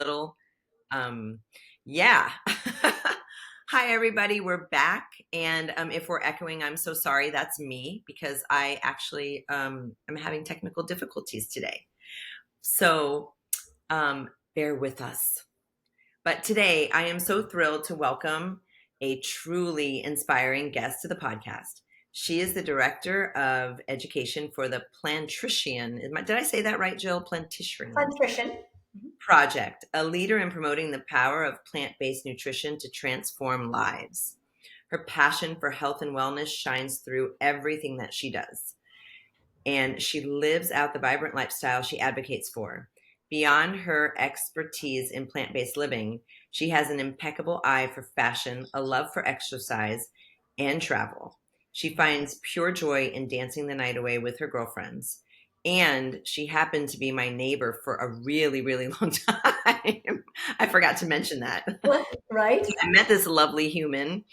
little. Um, yeah. Hi, everybody. We're back. And if we're echoing, I'm so sorry. That's me because I actually am having technical difficulties today. So bear with us. But today, I am so thrilled to welcome a truly inspiring guest to the podcast. She is the director of education for the Plantrician. Did I say that right, Jill? Plantrician. Nutrition. Project, a leader in promoting the power of plant-based nutrition to transform lives. Her passion for health and wellness shines through everything that she does. And she lives out the vibrant lifestyle she advocates for. Beyond her expertise in plant-based living, she has an impeccable eye for fashion, a love for exercise, and travel. She finds pure joy in dancing the night away with her girlfriends. And she happened to be my neighbor for a really, really long time. I forgot to mention that. Right? I met this lovely human.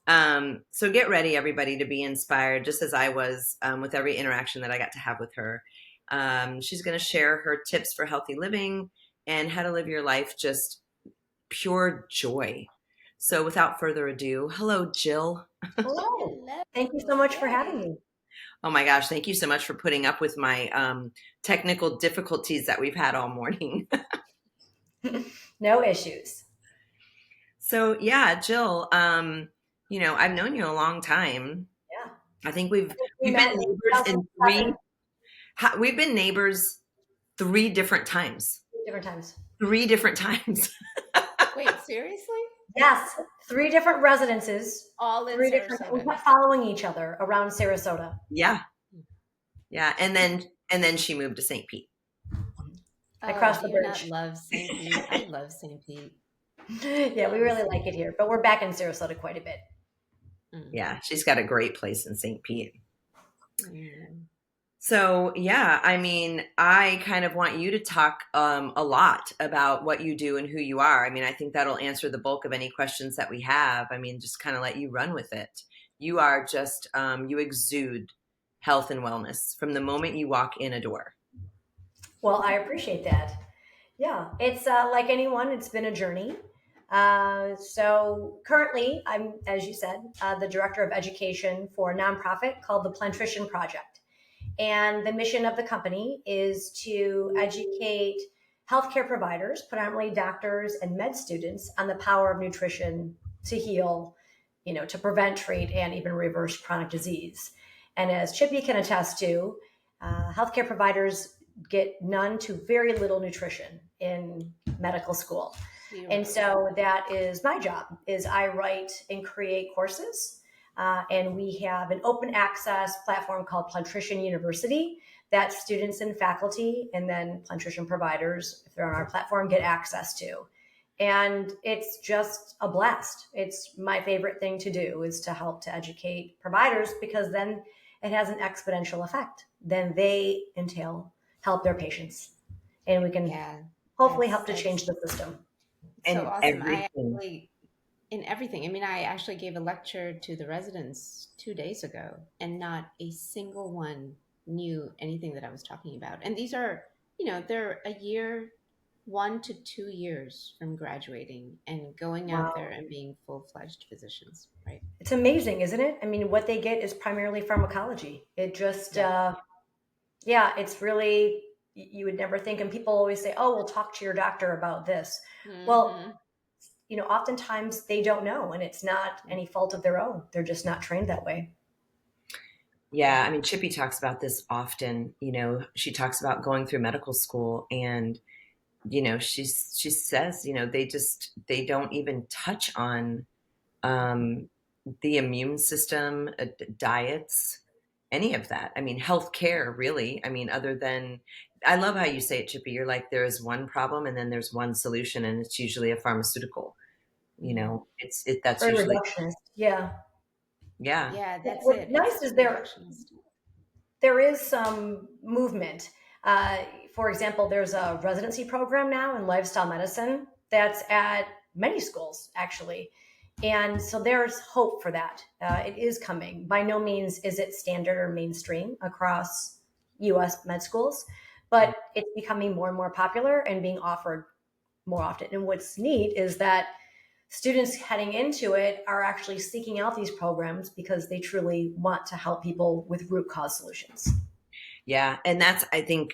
So get ready, everybody, to be inspired, just as I was with every interaction that I got to have with her. She's going to share her tips for healthy living and how to live your life just pure joy. So without further ado, hello, Jill. Hello. Hello. Thank you so much for having Yay. me. Oh my gosh, thank you so much for putting up with my technical difficulties that we've had all morning. No issues. So yeah, Jill, I've known you a long time. Yeah. I think we've We been met in neighbors in 2007, we've been neighbors three different times. different times. Three different times. Wait, seriously? Yes, 3 different residences. All in 3 different. We Sarasota. kept following each other around Sarasota. Yeah. Yeah. And then she moved to St. Pete. Across the do you bridge. not love St. Pete? I love St. Pete. Yeah, we really like it here, but we're back in Sarasota quite a bit. Yeah. She's got a great place in St. Pete. Mm. So yeah, I mean, I kind of want you to talk a lot about what you do and who you are. I mean, I think that'll answer the bulk of any questions that we have. I mean, just kind of let you run with it. You are just you exude health and wellness from the moment you walk in a door. Well, I appreciate that. Yeah, it's like anyone, it's been a journey. So currently, I'm, as you said, the director of education for a nonprofit called the Plantrician Project. And the mission of the company is to educate healthcare providers, predominantly doctors and med students, on the power of nutrition to heal, to prevent, treat, and even reverse chronic disease. And as Chippy can attest to, healthcare providers get none to very little nutrition in medical school. And so that is my job, is I write and create courses. And we have an open access platform called Plantrician University that students and faculty and then Plantrician providers, if they're on our platform, get access to. And it's just a blast. It's my favorite thing to do, is to help to educate providers, because then it has an exponential effect. Then they help their patients, and we can hopefully help to change the system. So awesome. Everything. In everything. I mean, I actually gave a lecture to the residents 2 days ago, and not a single one knew anything that I was talking about. And these are, they're a year, 1 to 2 years from graduating and going out there and being full-fledged physicians, right? It's amazing, isn't it? I mean, what they get is primarily pharmacology. It just, it's really, you would never think. And people always say, oh, we'll talk to your doctor about this. Mm-hmm. Well, oftentimes they don't know, and it's not any fault of their own. They're just not trained that way. Yeah, I mean, Chippy talks about this often. She talks about going through medical school, and she says, they don't even touch on the immune system, diets, any of that. I mean, healthcare, really. I mean, other than, I love how you say it, Chippy. You're like, there is one problem, and then there's one solution, and it's usually a pharmaceutical. That's Or usually, reductionist. Yeah. Yeah, that's What's it. nice is there is some movement. For example, there's a residency program now in lifestyle medicine that's at many schools, actually. And so there's hope for that. It is coming. By no means is it standard or mainstream across U.S. med schools, but it's becoming more and more popular and being offered more often. And what's neat is that students heading into it are actually seeking out these programs because they truly want to help people with root cause solutions. Yeah. And that's, I think,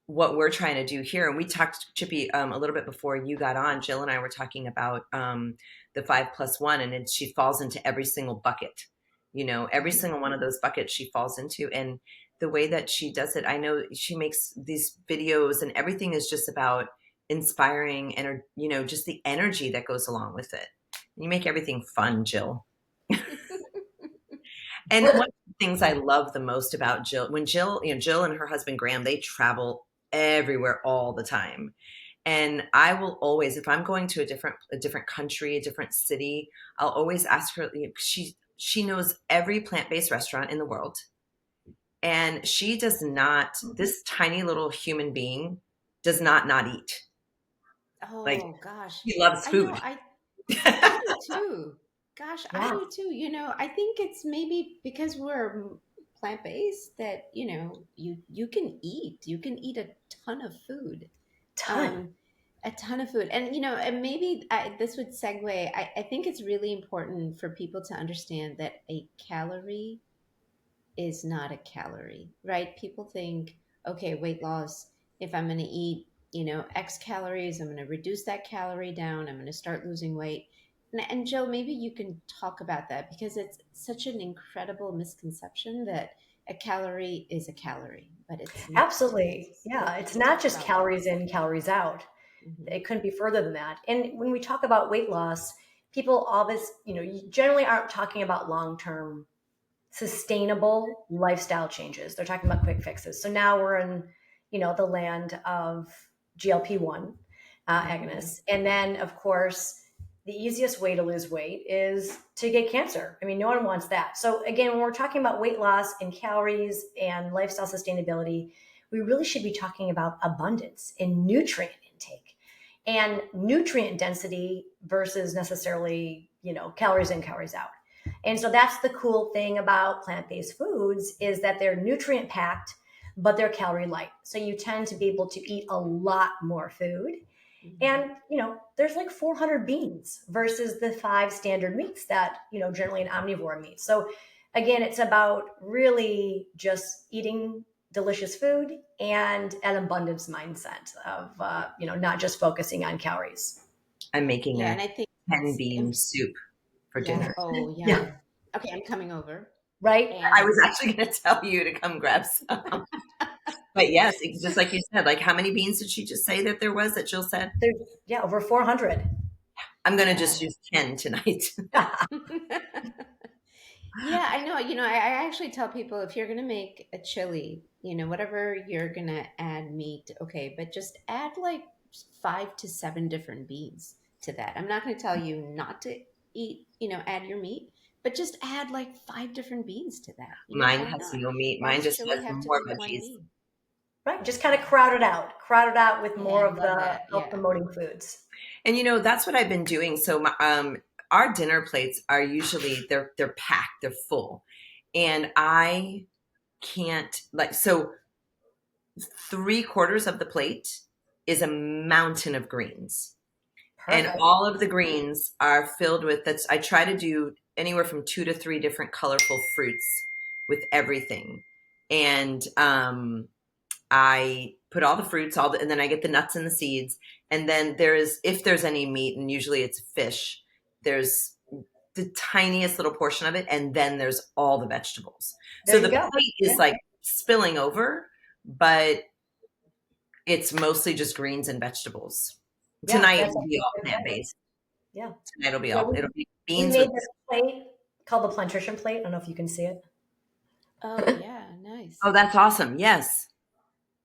what we're trying to do here. And we talked, Chippy, a little bit before you got on. Jill and I were talking about the 5+1, and she falls into every single bucket. Every single one of those buckets she falls into. And the way that she does it, I know she makes these videos, and everything is just about inspiring and, just the energy that goes along with it. You make everything fun, Jill. And one of the things I love the most about Jill, when Jill and her husband Graham, they travel everywhere all the time. And I will always, if I'm going to a different country, a different city, I'll always ask her. She knows every plant-based restaurant in the world, and she does not. This tiny little human being does not eat. Like, Oh gosh. she loves I know. food. I do too. Gosh, I Yeah, do too. I think it's maybe because we're plant-based that, you can eat. You can eat a ton of food. ton. Um, a ton of food. And maybe this would segue. I think it's really important for people to understand that a calorie is not a calorie, right? People think, okay, weight loss, if I'm going to eat, X calories, I'm going to reduce that calorie down, I'm going to start losing weight. And Jill, maybe you can talk about that because it's such an incredible misconception that a calorie is a calorie, but it's not. Absolutely. Maybe Yeah, you it's can not talk just about that. calories in, calories out. Hmm. It couldn't be further than that. And when we talk about weight loss, people always, generally aren't talking about long term sustainable lifestyle changes. They're talking about quick fixes. So now we're in, the land of GLP-1 Hmm. agonists. And then, of course, the easiest way to lose weight is to get cancer. I mean, no one wants that. So again, when we're talking about weight loss and calories and lifestyle sustainability, we really should be talking about abundance and nutrient intake and nutrient density versus necessarily, calories in, calories out. And so that's the cool thing about plant-based foods is that they're nutrient packed, but they're calorie light. So you tend to be able to eat a lot more food. Hmm. And, there's like 400 beans versus the 5 standard meats that, generally an omnivore meat. So again, it's about really just eating delicious food and an abundance mindset of, not just focusing on calories. I'm making Yeah, a and I think 10 it's bean soup for yes. dinner. Oh, Yeah. yum. Okay, I'm coming over. Right. I And was actually going to tell you to come grab some. But yes, it's just like you said, like how many beans did she just say that there was that Jill said? There's, yeah, over 400. I'm going to yeah. just use 10 tonight. Yeah, I know. I actually tell people if you're going to make a chili, whatever you're going to add meat, okay, but just add like 5 to 7 different beans to that. I'm not going to tell you not to eat, add your meat, but just add like 5 different beans to that. Mine Why has not? no meat. Why Mine does just chili has have to more be one veggies. bean? Right. Just kind of Yeah. crowd it out with Yeah, more I of love the that. health Yeah. promoting foods. And that's what I've been doing. So our dinner plates are usually they're packed, they're full. And I can't like so 3/4 of the plate is a mountain of greens. And Perfect. all of the greens are filled with that's I try to do anywhere from 2 to 3 different colorful fruits with everything. And I put all the fruits, and then I get the nuts and the seeds. And then if there's any meat, and usually it's fish, there's the tiniest little portion of it. And then there's all the vegetables. There So you the go. plate Yeah. is like spilling over, but it's mostly just greens and vegetables. Yeah. Tonight That's will be actually all plant fantastic. based. Yeah. Tonight will be Yeah. all. It'll be We beans with. made this plate called the plantrition plate. I don't know if you can see it. Oh, yeah. Nice. Oh, that's awesome. Yes.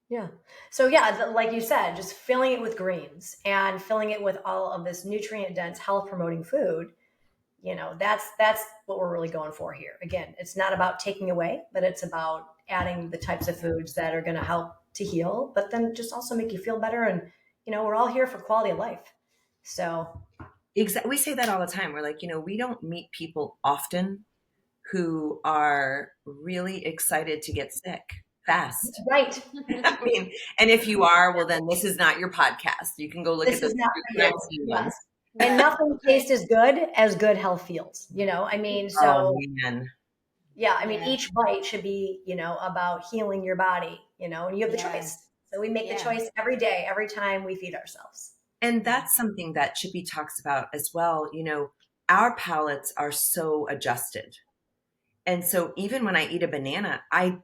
Yeah. So yeah, like you said, just filling it with greens and filling it with all of this nutrient dense, health promoting food. That's what we're really going for here. Again, it's not about taking away, but it's about adding the types of foods that are going to help to heal, but then just also make you feel better. And we're all here for quality of life. So Exactly. We say that all the time. We're like, we don't meet people often who are really excited to get sick. fast. Right. I mean, and if you are, well, then this is not your podcast. You can go look at This those is not for you. 19 Yes. ones. And nothing tastes as good health feels, I mean, Oh so man. yeah, I mean, Yeah. each bite should be, about healing your body, and you have the choice. Yes. So we make the Yeah. choice every day, every time we feed ourselves. And Yeah. that's something that Chippy talks about as well. Our palates are so adjusted. And so even when I eat a banana, I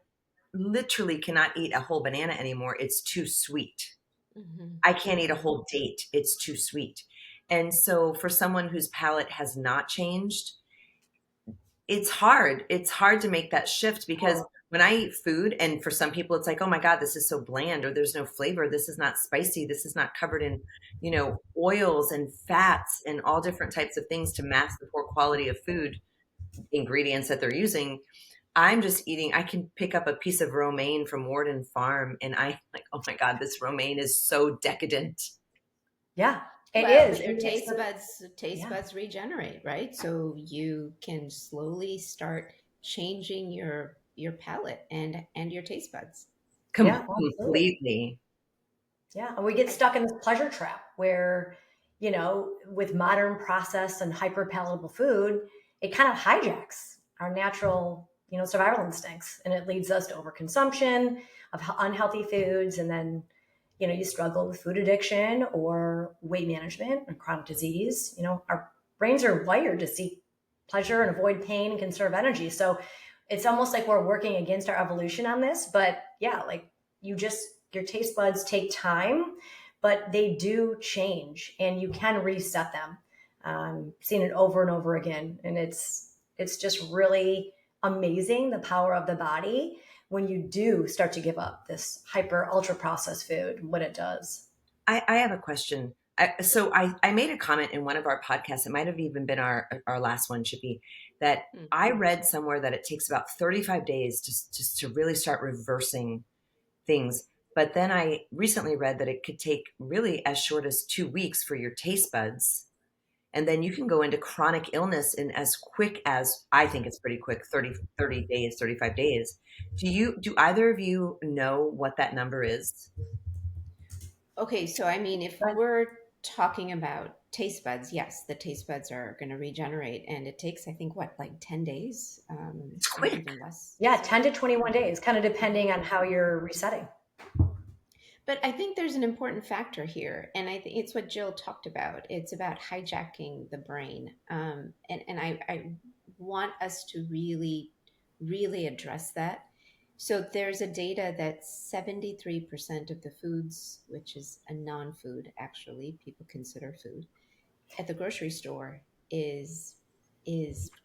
literally cannot eat a whole banana anymore. It's too sweet. Hmm. I can't eat a whole date. It's too sweet. And so for someone whose palate has not changed, it's hard. It's hard to make that shift because when I eat food, and for some people, it's like, oh my God, this is so bland, or there's no flavor. This is not spicy. This is not covered in, oils and fats and all different types of things to mask the poor quality of food ingredients that they're using. I'm just eating, I can pick up a piece of romaine from Warden Farm and I like, oh my God, this romaine is so decadent. Yeah, it Well, is. their And it's taste yeah, buds regenerate, right? So you can slowly start changing your palate and your taste buds. yeah, absolutely. Completely. Yeah, and we get stuck in this pleasure trap where, with modern processed and hyper palatable food, it kind of hijacks our natural, survival instincts, and it leads us to overconsumption of unhealthy foods, and then, you struggle with food addiction or weight management and chronic disease. Our brains are wired to seek pleasure and avoid pain and conserve energy. So it's almost like we're working against our evolution on this. But yeah, like you just your taste buds take time, but they do change, and you can reset them. Seen it over and over again, and it's just really amazing the power of the body when you do start to give up this hyper ultra processed food, what it does. I have a question. So I made a comment in one of our podcasts. It might have even been our last one, Chippy, that Hmm. I read somewhere that it takes about 35 days just to really start reversing things. But then I recently read that it could take really as short as 2 weeks for your taste buds. And then you can go into chronic illness in as quick as, I think it's pretty quick, 30 days, 35 days. Do either of you know what that number is? Okay, so I mean, if But we're talking about taste buds, yes, the taste buds are going to regenerate, and it takes, I think, what, like 10 days, It's or quick. even less. yeah, 10 to 21 days, kind of depending on how you're resetting. But I think there's an important factor here, and I think it's what Jill talked about. It's about hijacking the brain, and I want us to really address that. So there's a data that 73% of the foods, which is a non-food actually, people consider food at the grocery store, is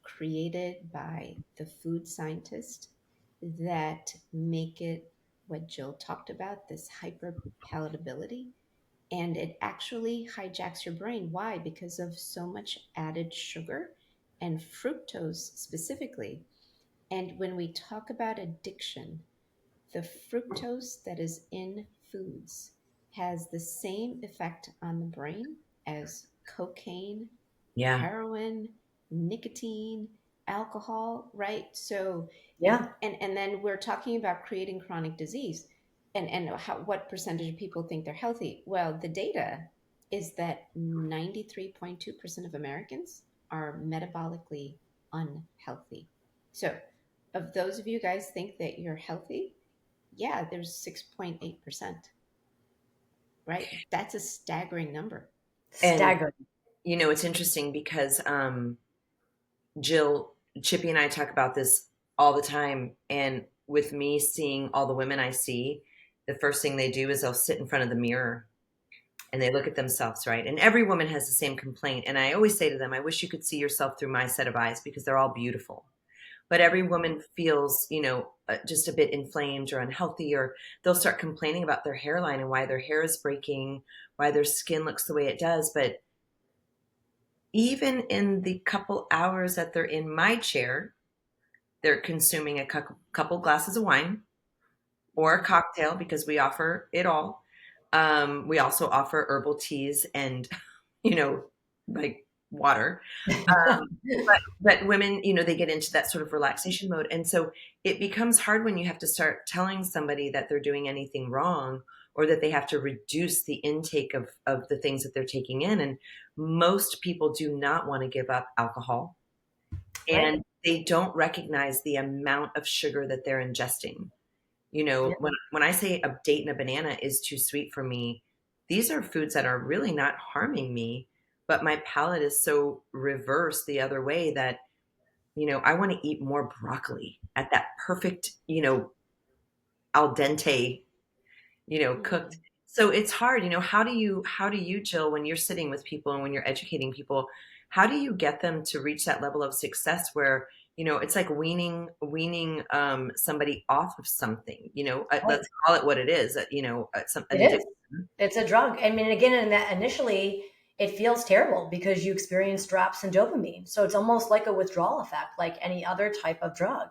created by the food scientist that make it what Jill talked about, this hyper palatability. And it actually hijacks your brain. Why? Because of so much added sugar and fructose specifically. And when we talk about addiction, the fructose that is in foods has the same effect on the brain as cocaine, Yeah. heroin, nicotine, alcohol, right? So, Yeah. and then we're talking about creating chronic disease, and what percentage of people think they're healthy? Well, the data is that 93.2% of Americans are metabolically unhealthy. So, of those of you guys think that you're healthy, yeah, there's 6.8%, right? That's a staggering number. And Staggering. it's interesting because Jill, Chippy and I talk about this all the time. And with me seeing all the women I see, the first thing they do is they'll sit in front of the mirror and they look at themselves, right? And every woman has the same complaint. And I always say to them, I wish you could see yourself through my set of eyes because they're all beautiful. But every woman feels, just a bit inflamed or unhealthy, or they'll start complaining about their hairline and why their hair is breaking, why their skin looks the way it does. But even in the couple hours that they're in my chair, they're consuming a couple glasses of wine or a cocktail because we offer it all. We also offer herbal teas and, you know, like water. But women, they get into that sort of relaxation mode. And so it becomes hard when you have to start telling somebody that they're doing anything wrong or that they have to reduce the intake of the things that they're taking in. And most people do not want to give up alcohol, Right. and they don't recognize the amount of sugar that they're ingesting. Yeah. When I say a date and a banana is too sweet for me, these are foods that are really not harming me, but my palate is so reversed the other way that, I want to eat more broccoli at that perfect, al dente, cooked. Mm. So it's hard, how do you, Jill, when you're sitting with people and when you're educating people, how do you get them to reach that level of success where, it's like weaning somebody off of something, Right. let's call it what it is, It an is. addiction. It's a drug. I mean, again, in that initially, it feels terrible because you experience drops in dopamine. So it's almost like a withdrawal effect, like any other type of drug.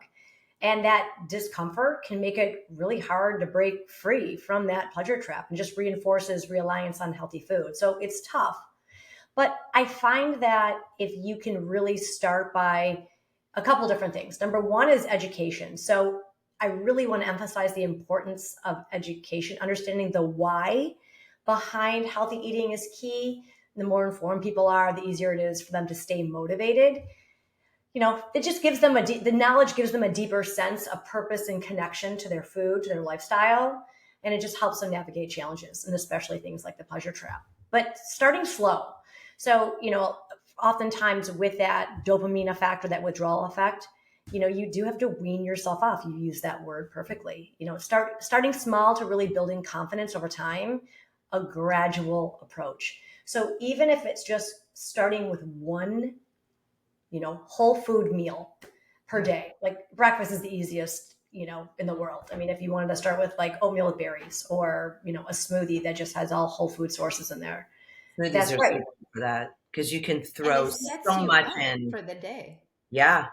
And that discomfort can make it really hard to break free from that pleasure trap and just reinforces reliance on healthy food. So it's tough. But I find that if you can really start by a couple different things. Number one is education. So I really want to emphasize the importance of education, understanding the why behind healthy eating is key. The more informed people are, the easier it is for them to stay motivated. It just gives them the knowledge gives them a deeper sense of purpose and connection to their food, to their lifestyle, and it just helps them navigate challenges, and especially things like the pleasure trap. But starting slow. So, oftentimes with that dopamine effect or that withdrawal effect, you do have to wean yourself off. You use that word perfectly. Starting small to really building confidence over time, a gradual approach. So even if it's just starting with one whole food meal per day. Like breakfast is the easiest, in the world. I mean, if you wanted to start with like oatmeal with berries or, a smoothie that just has all whole food sources in there, Smoothies that's are so great. good for that because you can And throw it sets so you much up in. for the day. Yeah,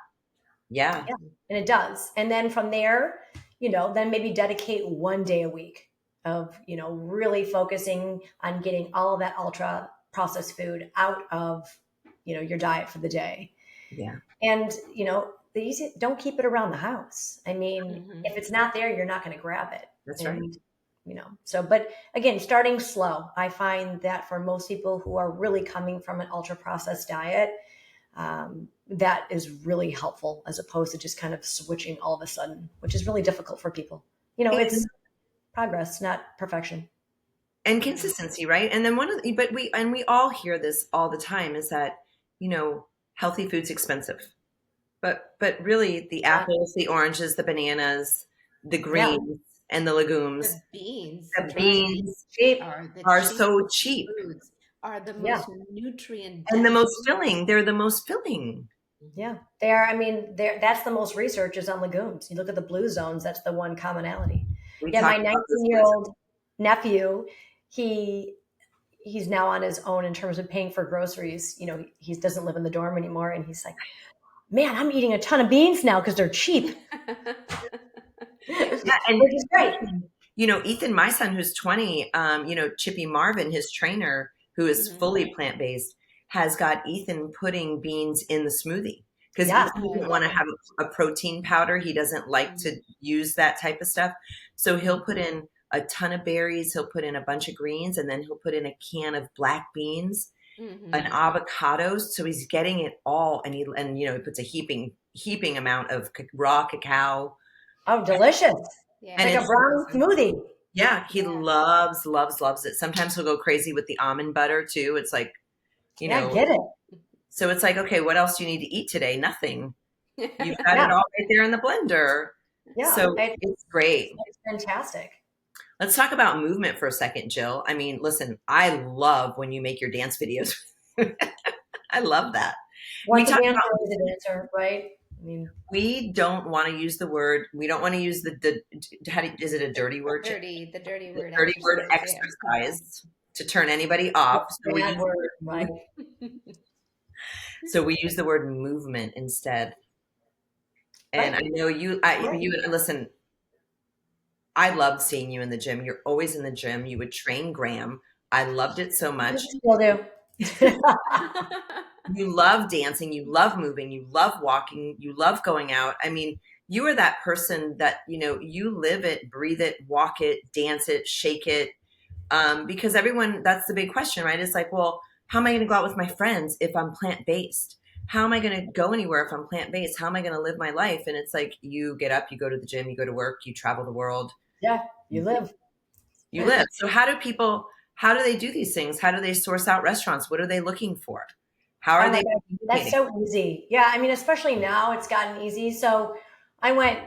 yeah. Yeah. And it does. And then from there, then maybe dedicate one day a week of, really focusing on getting all of that ultra processed food out of, your diet for the day. Yeah, And, don't keep it around the house. I mean, Hmm. if it's not there, you're not going to grab it. that's right. And, but again, starting slow, I find that for most people who are really coming from an ultra processed diet, that is really helpful as opposed to just kind of switching all of a sudden, which is really difficult for people. It's And, progress, not perfection. and Yeah. consistency, right? And then but we all hear this all the time is that, healthy food's expensive. But really the Yeah. apples, the oranges, the bananas, the Yeah. greens, and the legumes, The beans, the dried beans beans Cheap. are the are so cheapest cheap foods, are the Yeah. most nutrient and the dense. most filling. They're the most filling. Yeah, they are. I mean, that's the most research is on legumes. You look at the blue zones, that's the one commonality. We Yeah, my talked about this, Liz. 19-year-old nephew, he he's now on his own in terms of paying for groceries. He doesn't live in the dorm anymore, and he's like, "Man, I'm eating a ton of beans now because they're cheap," Yeah, and which is great. Ethan, my son who's 20, Chippy Marvin, his trainer, who is Mhm. fully plant-based, has got Ethan putting beans in the smoothie because Yes, Ethan I doesn't want love to it. have a protein powder. He doesn't like to Mhm. use that type of stuff. So he'll put in a ton of berries, he'll put in a bunch of greens, and then he'll put in a can of black beans, an Mhm. avocado. So he's getting it all, and he puts a heaping amount of raw cacao, oh, delicious! It's Yeah, and like a it's it's brown awesome. smoothie. yeah, he Yeah. loves, loves, loves it. Sometimes he'll go crazy with the almond butter too. It's like, you Yeah, I know, get it. so it's like, okay, what else do you need to eat today? Nothing. You've got Yeah, it all right there in the blender. yeah, So it's great. it's fantastic. Let's talk about movement for a second, Jill. I mean, listen, I love when you make your dance videos. I love that. We Once a talk dancer, about always a dancer, right? I mean, we don't want to use the word. We don't want to use is it a dirty word? The dirty The word dirty word exercise. Yeah. exercise to turn anybody off. So we bad use the word, right? word, movement instead. And Right. I know you listen, I loved seeing you in the gym. You're always in the gym. You would train Graham. I loved it so much. Still do. You love dancing, you love moving, you love walking, you love going out. I mean, you are that person that, you live it, breathe it, walk it, dance it, shake it. Because everyone, that's the big question, right? It's like, well, how am I going to go out with my friends if I'm plant based? How am I going to go anywhere if I'm plant based? How am I going to live my life? And it's like, you get up, you go to the gym, you go to work, you travel the world, Yeah, you live. you live. So how do they do these things? How do they source out restaurants? What are they looking for? How Oh are my they God, that's communicating? so easy. Yeah, I mean, especially now it's gotten easy. So I went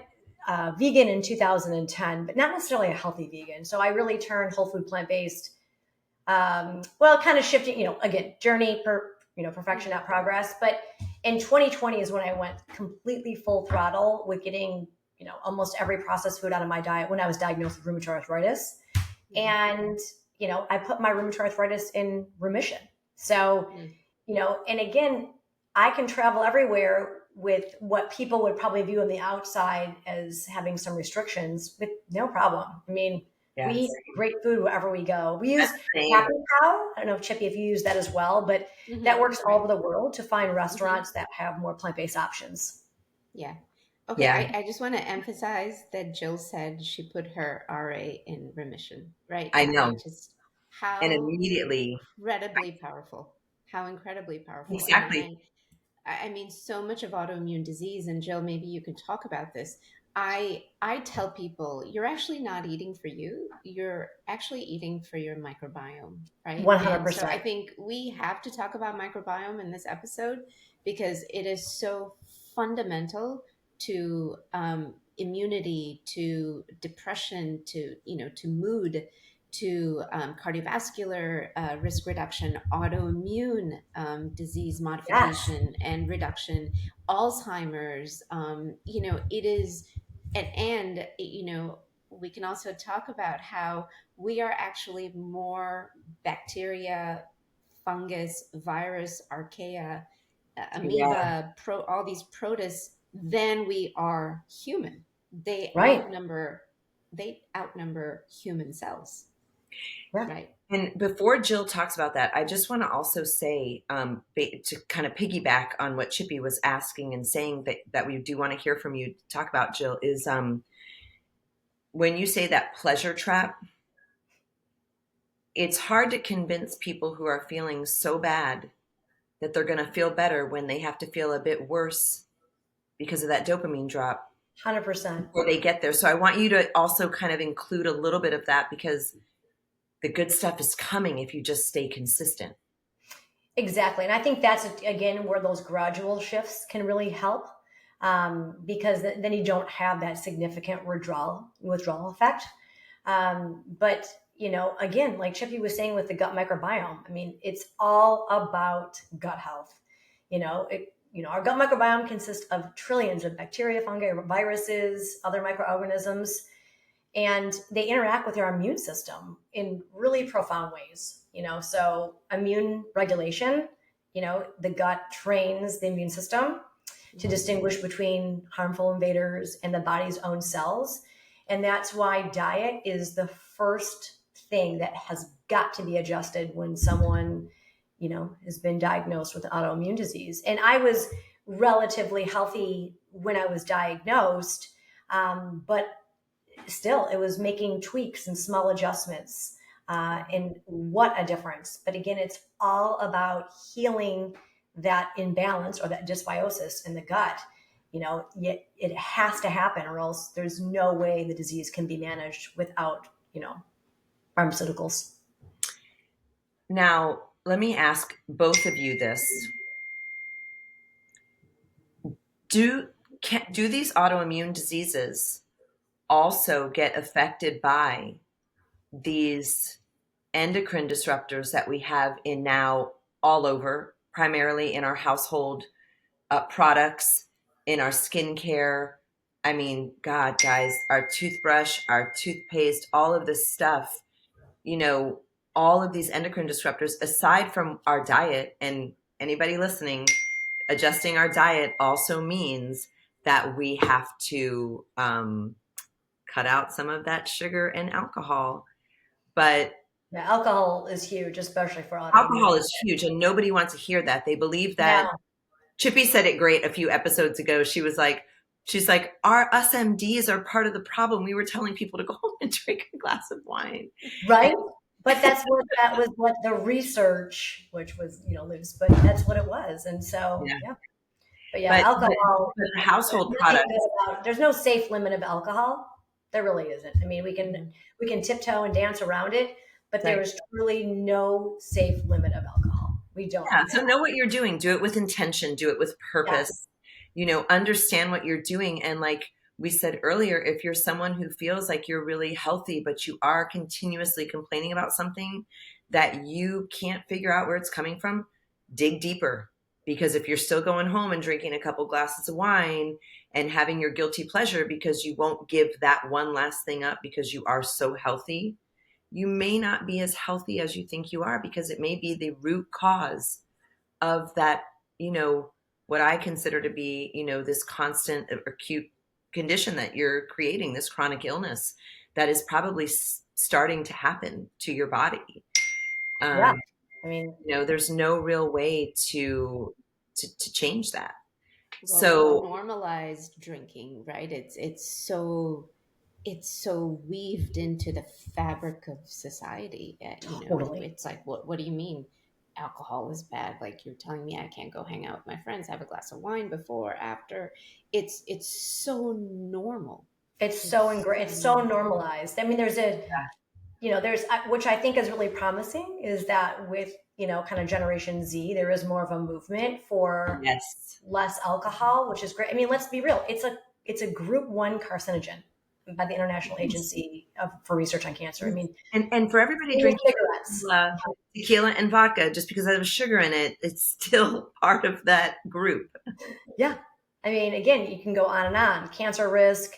vegan in 2010, but not necessarily a healthy vegan. So I really turned whole food plant based. Well, kind of shifting, again, journey per, perfection, not progress. But in 2020 is when I went completely full throttle with getting, almost every processed food out of my diet when I was diagnosed with rheumatoid arthritis. Mm, And, I put my rheumatoid arthritis in remission. So, mm. and again, I can travel everywhere with what people would probably view on the outside as having some restrictions with no problem. I mean, we Yes. eat great food wherever we go. We use Same. Happy Cow. I don't know if Chippy, if you use that as well, but that Mhm. works all Right. over the world to find Mhm. restaurants that have more plant-based options. Yeah. Okay, Yeah, I just want to emphasize that Jill said she put her RA in remission, right? I I know. just, And how immediately, incredibly powerful. How incredibly powerful. exactly. And I mean, so much of autoimmune disease, and Jill, maybe you can talk about this. I tell people you're actually not eating for you, you're actually eating for your microbiome, right? And so I 100%. think we have to talk about microbiome in this episode because it is so fundamental to immunity, to depression, to mood, to cardiovascular risk reduction, autoimmune disease Yes. modification and reduction, Alzheimer's. It is, we can also talk about how we are actually more bacteria, fungus, virus, archaea, Yeah. amoeba, all these protists than we are human. They Right. outnumber they outnumber human cells, Yeah. right? And before Jill talks about that, I just want to also say, to kind of piggyback on what Chippy was asking and saying that we do want to hear from you talk about, Jill, is when you say that pleasure trap, it's hard to convince people who are feeling so bad that they're going to feel better when they have to feel a bit worse because of that dopamine drop 100%. before they get there. So I want you to also kind of include a little bit of that because the good stuff is coming if you just stay consistent. Exactly. And I think that's, again, where those gradual shifts can really help, because then you don't have that significant withdrawal effect. But, again, like Chippy was saying with the gut microbiome, I mean, it's all about gut health. Our gut microbiome consists of trillions of bacteria, fungi, viruses, other microorganisms, and they interact with our immune system in really profound ways. So immune regulation, the gut trains the immune system to Mhm. distinguish between harmful invaders and the body's own cells. And that's why diet is the first thing that has got to be adjusted when someone, has been diagnosed with autoimmune disease. And I was relatively healthy when I was diagnosed, but still it was making tweaks and small adjustments, and what a difference. But again, it's all about healing that imbalance or that dysbiosis in the gut. Yet it has to happen, or else there's no way the disease can be managed without pharmaceuticals. Now, let me ask both of you this. Do these autoimmune diseases also get affected by these endocrine disruptors that we have in now all over, primarily in our household products, in our skincare? I mean, God, guys, our toothbrush, our toothpaste, all of this stuff, you know, all of these endocrine disruptors, aside from our diet, and anybody listening, adjusting our diet also means that we have to cut out some of that sugar and alcohol. But Yeah, alcohol is huge, especially for Alcohol autoimmune. is huge, and nobody wants to hear that. They believe that. No, Chippy said it great a few episodes ago. She's like, our us MDs are part of the problem. We were telling people to go home and drink a glass of wine. And right? But that was what the research, which was, loose, but that's what it was. And so, yeah, yeah. But yeah, but alcohol, the household products, there's no safe limit of alcohol. There really isn't. I mean, we can tiptoe and dance around it, but there right? is truly no safe limit of alcohol. We don't Yeah. do So that. know what you're doing. Do it with intention. Do it with Yes. purpose. Understand what you're doing. And like we said earlier, if you're someone who feels like you're really healthy, but you are continuously complaining about something that you can't figure out where it's coming from, dig deeper. Because if you're still going home and drinking a couple glasses of wine and having your guilty pleasure because you won't give that one last thing up because you are so healthy, you may not be as healthy as you think you are because it may be the root cause of that, you know, what I consider to be, this constant acute condition that you're creating, this chronic illness that is probably starting to happen to your body. Yeah. Um, I mean, there's no real way to change that. Well, we've So normalized drinking, right? It's so weaved into the fabric of society. totally. It's like, what do you mean alcohol is bad? Like you're telling me I can't go hang out with my friends, have a glass of wine before, after. It's so normal. It's So so normal. normalized. I mean, there's which I think is really promising is that with, kind of Generation Z, there is more of a movement for yes, less alcohol, which is great. I mean, let's be real. It's a group one carcinogen by the International Agency for Research on Cancer. I mean, and for everybody even drinking cigarettes. tequila and vodka, just because there's sugar in it, it's still part of that group. Yeah. I mean, again, you can go on and on. Cancer risk,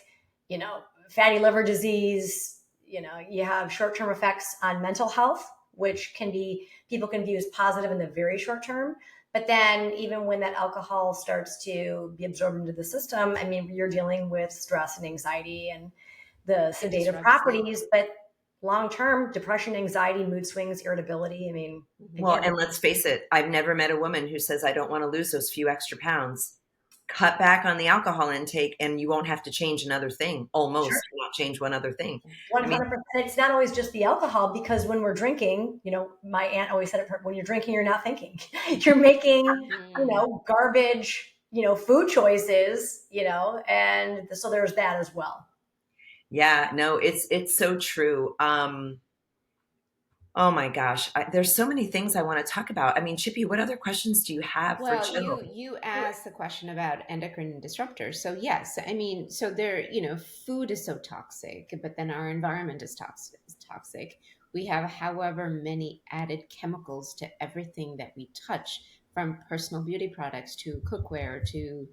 fatty liver disease, you have short term effects on mental health, which people can view as positive in the very short term. But then, even when that alcohol starts to be absorbed into the system, I mean, you're dealing with stress and anxiety and the It sedative disrupts sleep. properties. But long term, depression, anxiety, mood swings, irritability. I mean, Hmm. Well, again, and let's face it, I've never met a woman who says, I don't want to lose those few extra pounds. Cut back on the alcohol intake, and you won't have to change another thing. sure. Almost, you won't change one other thing. I mean, 100%. It's not always just the alcohol because when we're drinking, my aunt always said it, when you're drinking, you're not thinking. You're making, Mm. garbage, food choices, and so there's that as well. yeah, no, it's so true. Oh my gosh, there's so many things I want to talk about. I mean, Chippy, what other questions do you have for Well, Jill? you asked the question about endocrine disruptors. So yes, I mean, so food is so toxic, but then our environment is toxic. We have however many added chemicals to everything that we touch, from personal beauty products to cookware to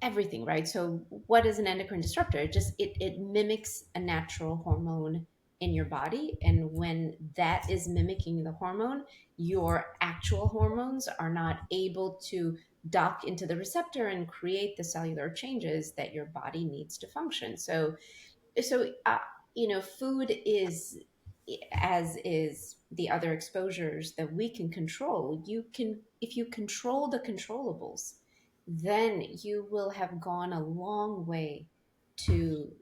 everything, right? So what is an endocrine disruptor? It mimics a natural hormone in your body, and when that is mimicking the hormone, your actual hormones are not able to dock into the receptor and create the cellular changes that your body needs to function. So food is, as is the other exposures that we can control. If you control the controllables, then you will have gone a long way to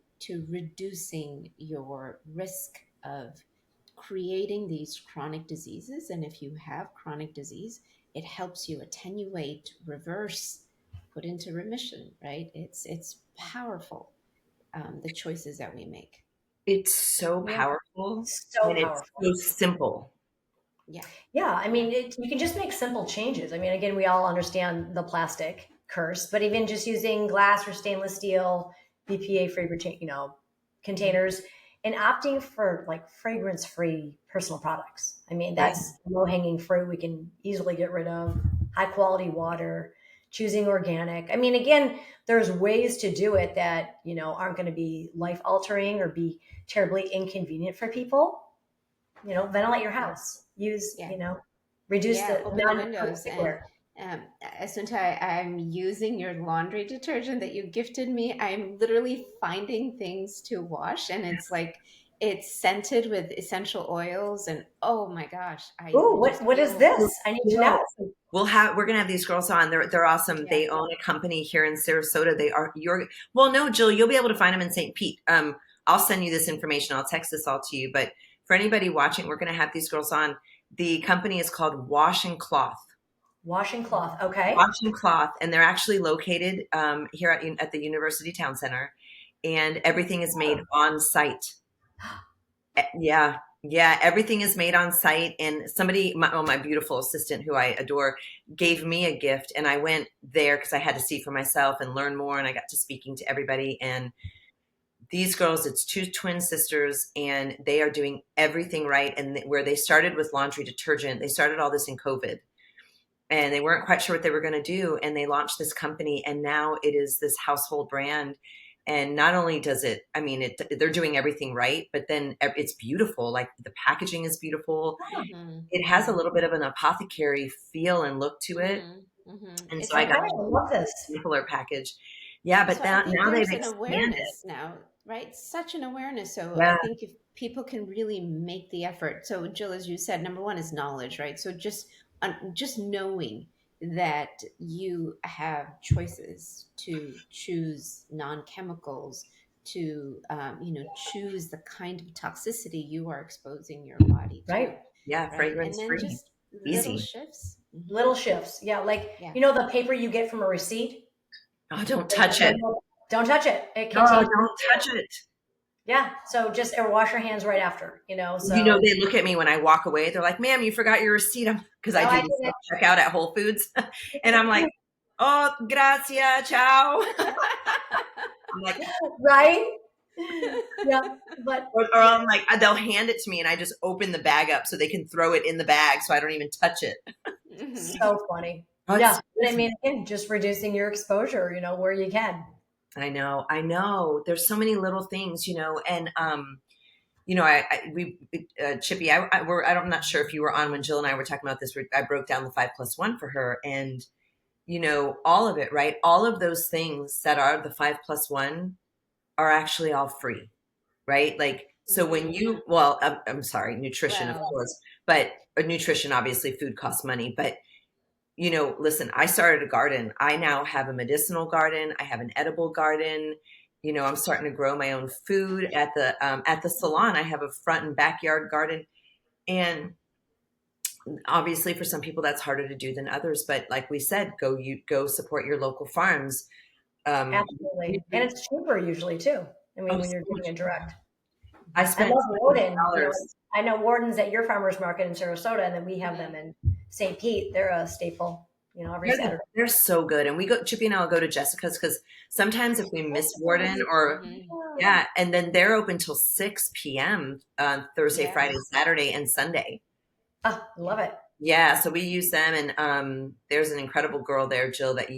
reducing your risk of creating these chronic diseases. And if you have chronic disease, it helps you attenuate, reverse, put into remission, right? It's powerful, the choices that we make. It's so Yeah, powerful so and it's powerful. so simple. Yeah, Yeah, I yeah. mean, you can just make simple changes. I mean, again, we all understand the plastic curse, but even just using glass or stainless steel, BPA free, containers, and opting for like fragrance free personal products. I mean, Right. that's low hanging fruit we can easily get rid of. High quality water, choosing organic. I mean, again, there's ways to do it that aren't going to be life altering or be terribly inconvenient for people. Ventilate your Yeah, house. Use, yeah, reduce yeah. the Open the amount of windows. And cookware. Asunta, I'm using your laundry detergent that you gifted me. I'm literally finding things to wash, and it's like It's scented with essential oils, and oh my gosh, I Ooh, just what is feel this? I need to Yeah. know. We're gonna have these girls on. They're awesome. yeah. They own a company here in Sarasota. They are your well, no, Jill, you'll be able to find them in St. Pete. I'll send you this information. I'll text this all to you. But for anybody watching, we're gonna have these girls on. The company is called Wash and Cloth. Washing cloth. Okay. Wash and Cloth, and they're actually located here at the University Town Center, and everything is made on site. Yeah, yeah, everything is made on site. And somebody, my beautiful assistant, who I adore, gave me a gift, and I went there because I had to see for myself and learn more. And I got to speaking to everybody. And these girls, it's two twin sisters, and they are doing everything right. And where they started with laundry detergent, they started all this in COVID, and they weren't quite sure what they were going to do, and they launched this company, and now it is this household brand. And not only does it, I mean, they're doing everything right, but then it's beautiful. Like the packaging is beautiful. Hmm. It has a little bit of an apothecary feel and look to it. Hmm. Hmm. And It's so I Okay. got I incredible. love this. a simpler package. Yeah, but So I think now they've there's an expanded. awareness now, right? Such an awareness. So I Yeah, think if people can really make the effort. So Jill, as you said, number one is knowledge, right? So just knowing that you have choices to choose non-chemicals, to choose the kind of toxicity you are exposing your body to, Right. yeah, right? And fragrance then free, just little easy. shifts. Hmm. Little shifts. Yeah. Like, Yeah. the paper you get from a receipt? Oh, don't Like, touch it. don't touch it. It No, contains, don't touch it. yeah. So just or wash your hands right after, so. They look at me when I walk away. They're like, "Ma'am, you forgot your receipt." Because I No, do I the didn't. self checkout at Whole Foods, and I'm like, "Oh, gracias, ciao." I'm like, Right? Yeah. But or I'm like, they'll hand it to me, and I just open the bag up so they can throw it in the bag, so I don't even touch it. Hmm. so funny. Oh, Yeah. But I mean, again, just reducing your exposure, where you can. I know. There's so many little things, and Chippy, I'm not sure if you were on when Jill and I were talking about this. I broke down the 5+1 for her, and all of it, right? All of those things that are the 5+1 are actually all free, right? Like, so when Hmm. I'm sorry, nutrition, of Well, course, but nutrition, obviously food costs money, but listen, I started a garden. I now have a medicinal garden. I have an edible garden. I'm starting to grow my own food at the salon. I have a front and backyard garden. And obviously for some people that's harder to do than others, but like we said, go support your local farms. Um, Absolutely. And it's cheaper usually too. I oh, mean, when so you're much getting it fun. direct. I I spent love Warden. $70. I know Warden's at your farmer's market in Sarasota, and then we have them mhm. in St. Pete. They're a staple, every Saturday. They're so good. And Chippy and I'll go to Jessica's because sometimes if we miss Warden or, Mhm. yeah, and then they're open till 6 p.m. Thursday, Yeah, Friday, Saturday, and Sunday. Ah, love it. Yeah, so we use them, and there's an incredible girl there, Jill, that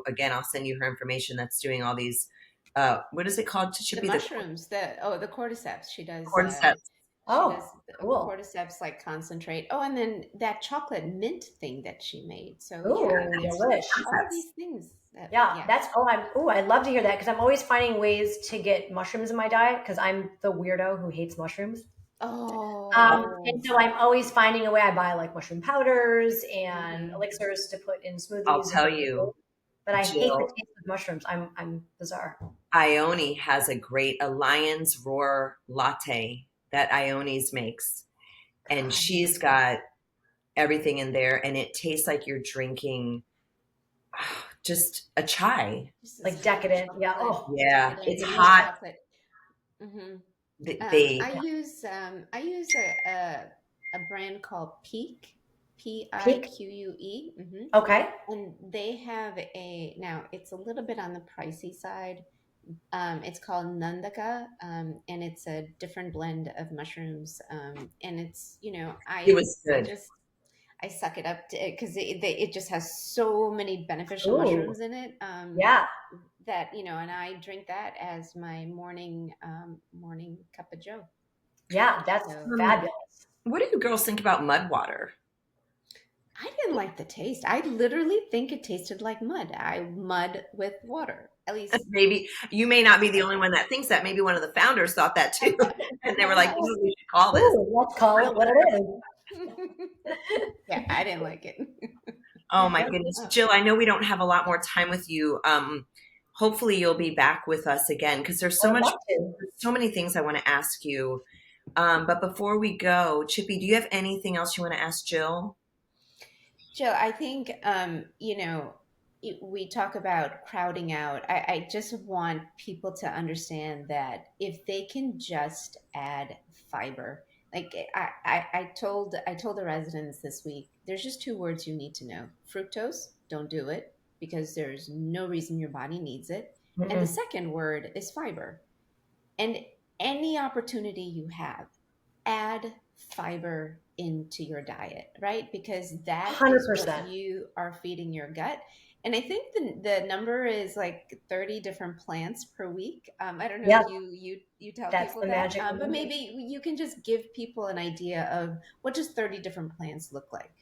again, I'll send you her information. That's doing all these. What is it called? To the Chippy, the mushrooms, the cordyceps. She does. cordyceps. She Oh, does the cool. cordyceps like concentrate. Oh, and then that chocolate mint thing that she made. So yeah, Ooh, it's just delish. all of Concepts. these things. That, Yeah, yeah. I'd love to hear that because I'm always finding ways to get mushrooms in my diet because I'm the weirdo who hates mushrooms. Oh. And so I'm always finding a way. I buy like mushroom powders and Hmm. elixirs to put in I'll smoothies, tell you, but I hate the Jill. taste of mushrooms. I'm bizarre. Ione has a Lion's Roar latte that Ione's makes, and God, she's got everything in there, and it tastes like you're drinking just a chai. This is like hot decadent. Yeah. chocolate, Oh, Yeah, decadent it's hot hot. chocolate. Hmm. They I use a brand called Peak, peak. Pique. Hmm. Okay. And they have now it's a little bit on the pricey side. It's called Nandaka, and it's a different blend of mushrooms. And it's, It was good. I suck it up because it just has so many beneficial Ooh. mushrooms in it. Yeah. That, and I drink that as my morning cup of Joe. Yeah. That's So fabulous. What do you girls think about mud water? I didn't like the taste. I literally think it tasted like mud with water. At least Maybe you may not be the only one that thinks that. Maybe one of the founders thought that too. And they were like, this is what we should call this. Ooh, let's call it what it yeah, I didn't like it. Oh my goodness. Oh, Jill, I know we don't have a lot more time with you. Hopefully you'll be back with us again because I'd love to. there's so many things I want to ask you. But before we go, Chippy, do you have anything else you want to ask Jill? Joe, I think, we talk about crowding out. I just want people to understand that if they can just add fiber, like I told the residents this week, there's just two words you need to know: fructose. Don't do it because there's no reason your body needs it. And the Mm-mm. second word is fiber. And any opportunity you have, add fiber into your diet, right? Because that is what 100%. you are feeding your gut. And I think the number is like 30 different plants per week. I don't know Yeah, if you tell that's people the that, magic but number. maybe you can just give people an idea of what does 30 different plants look like.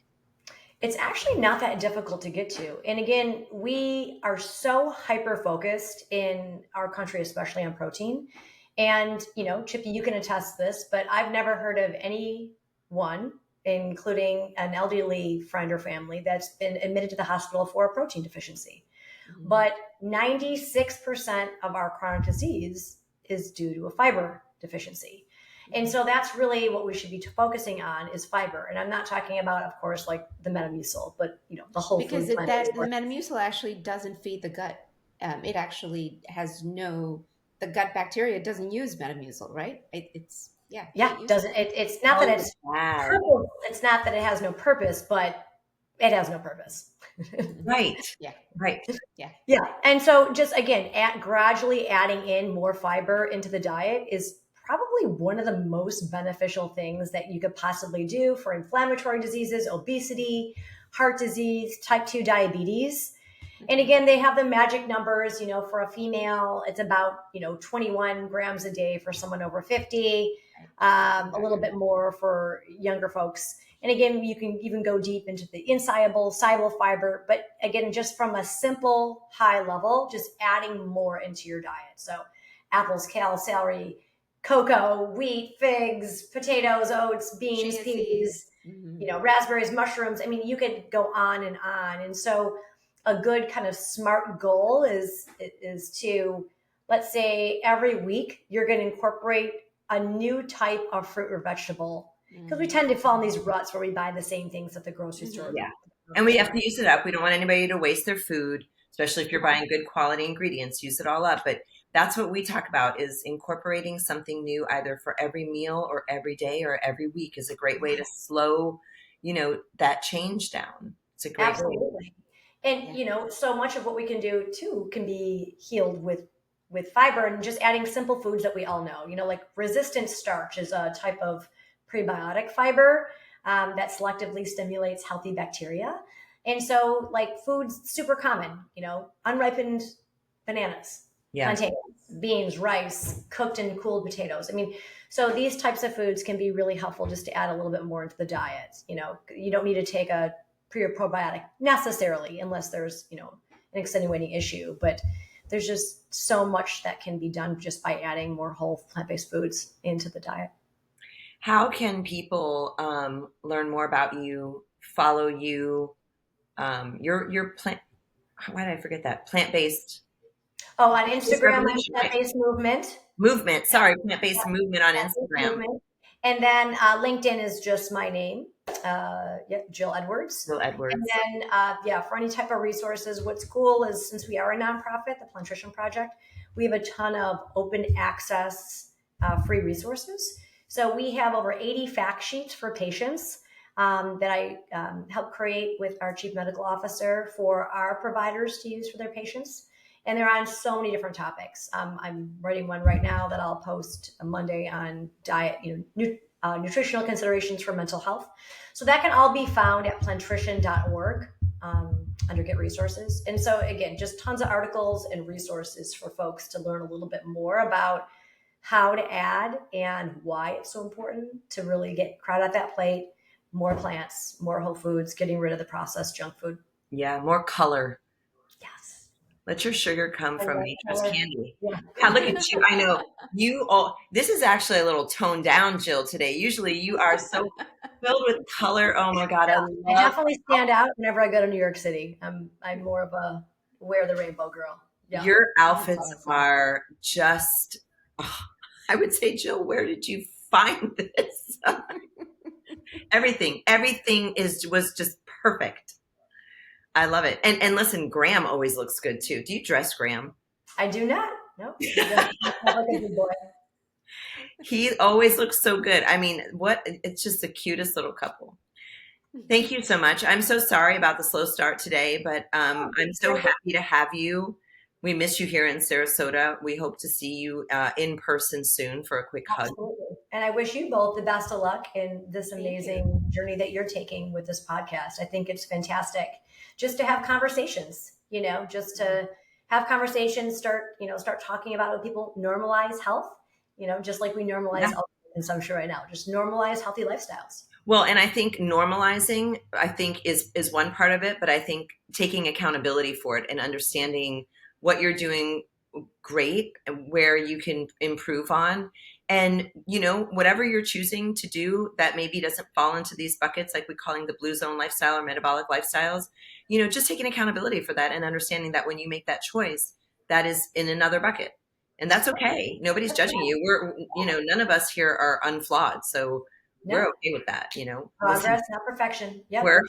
It's actually not that difficult to get to. And again, we are so hyper focused in our country, especially on protein. And, Chippy, you can attest this, but I've never heard of anyone, including an elderly friend or family, that's been admitted to the hospital for a protein deficiency. Mhm. But 96% of our chronic disease is due to a fiber deficiency. And Mhm. so that's really what we should be focusing on is fiber. And I'm not talking about, of course, like the Metamucil, but the whole Because food it, plant-based that the source. Metamucil actually doesn't feed the gut. It actually has no, the gut bacteria doesn't use Metamucil, right? It's, yeah, Yeah, can't use it. doesn't it's not that Oh, it's bad. purple, it's not that it has no purpose, but it has no purpose. Mhm. Right. Yeah, Right. yeah. Yeah. And so just again, gradually adding in more fiber into the diet is probably one of the most beneficial things that you could possibly do for inflammatory diseases, obesity, heart disease, type 2 diabetes. And Mhm. again, they have the magic numbers, for a female, it's about, 21 grams a day for someone over 50, Right. a little bit more for younger folks. And again, you can even go deep into the insoluble, soluble fiber. But again, just from a simple high level, just adding more into your diet. So apples, kale, celery, cocoa, wheat, figs, potatoes, oats, beans, Chia peas, seeds. Hmm. raspberries, mushrooms. I mean, you could go on and on. And so a good kind of smart goal is to, let's say, every week you're going to incorporate a new type of fruit or vegetable, because we Hmm. tend to fall in these ruts where we buy the same things at the grocery store. Hmm. Yeah. And Grocery we have store. to use it up. We don't want anybody to waste their food, especially if you're Right. buying good quality ingredients, use it all up. But that's what we talk about is incorporating something new either for every meal or every day or every week is a great way to slow, that change down. It's a great way. Absolutely. And Yeah. so much of what we can do too can be healed with fiber and just adding simple foods that we all know. Like resistant starch is a type of prebiotic fiber that selectively stimulates healthy bacteria. And so, like foods super common, unripened bananas, Yeah. plantains, beans, rice, cooked and cooled potatoes. I mean, so these types of foods can be really helpful just to add a little bit more into the diet. You don't need to take a pre or probiotic necessarily unless there's an extenuating issue, but there's just so much that can be done just by adding more whole plant-based foods into the diet. How can people learn more about you, follow you, your plant? Why did I forget that? Plant-based Oh, on plant-based Instagram, I'm revolution, right? plant-based movement. Movement. Sorry, plant-based movement on Plant-based Instagram. movement. And then LinkedIn is just my name, Jill Edwards. Jill And Edwards. then, for any type of resources, what's cool is since we are a nonprofit, the Plant Nutrition Project, we have a ton of open access free resources. So we have over 80 fact sheets for patients that I help create with our chief medical officer for our providers to use for their patients. And they're on so many different topics. I'm writing one right now that I'll post a Monday on diet, nutritional considerations for mental health. So that can all be found at plantrition.org under Get Resources. And so again, just tons of articles and resources for folks to learn a little bit more about how to add and why it's so important to really get crowd out that plate, more plants, more whole foods, getting rid of the processed junk food. Yeah, more color. Yes. Let your sugar come I from love nature's color. candy. Yeah. Yeah, look at you. I know you all, this is actually a little toned down, Jill, today. Usually you are so filled with color. Oh my God, I I love. definitely stand out whenever I go to New York City. I'm more of a wear the rainbow girl. Yeah. Your That's outfits awesome. are just, oh, I would say, Jill, where did you find this? Everything was just perfect. I love it. And listen, Graham always looks good too. Do you dress Graham? I do not. Nope. He does not look like a good boy. He always looks so good. I mean, what? It's just the cutest little couple. Thank you so much. I'm so sorry about the slow start today, but Oh, I'm so you're- happy to have you. We miss you here in Sarasota. We hope to see you in person soon for a quick hug. Absolutely. And I wish you both the best of luck in this Thank you. amazing journey that you're taking with this podcast. I think it's fantastic just to have conversations, just to have conversations, start talking about it with people, normalize health, just like we normalize Yeah. alcohol consumption right now, just normalize healthy lifestyles. Well, and I think normalizing, I think is one part of it, but I think taking accountability for it and understanding what you're doing great and where you can improve on. And, whatever you're choosing to do that maybe doesn't fall into these buckets, like we calling the blue zone lifestyle or metabolic lifestyles, just taking accountability for that and understanding that when you make that choice, that is in another bucket. And that's okay. Nobody's judging you. None of us here are unflawed. So we're No okay with that. Listen, progress, not perfection. Yep. we're,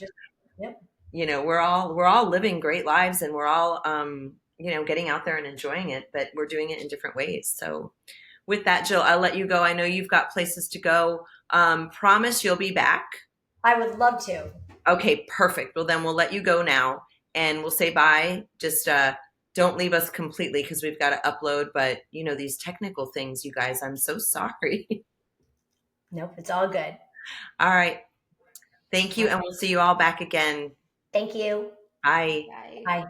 Yep. we're all living great lives and we're all, getting out there and enjoying it, but we're doing it in different ways. So with that, Jill, I'll let you go. I know you've got places to go. Promise you'll be back. I would love to. Okay, perfect. Well, then we'll let you go now and we'll say bye. Just don't leave us completely because we've got to upload. But, these technical things, you guys, I'm so sorry. Nope. It's all good. All right. Thank you. And we'll see you all back again. Thank you. Bye. Bye. Bye.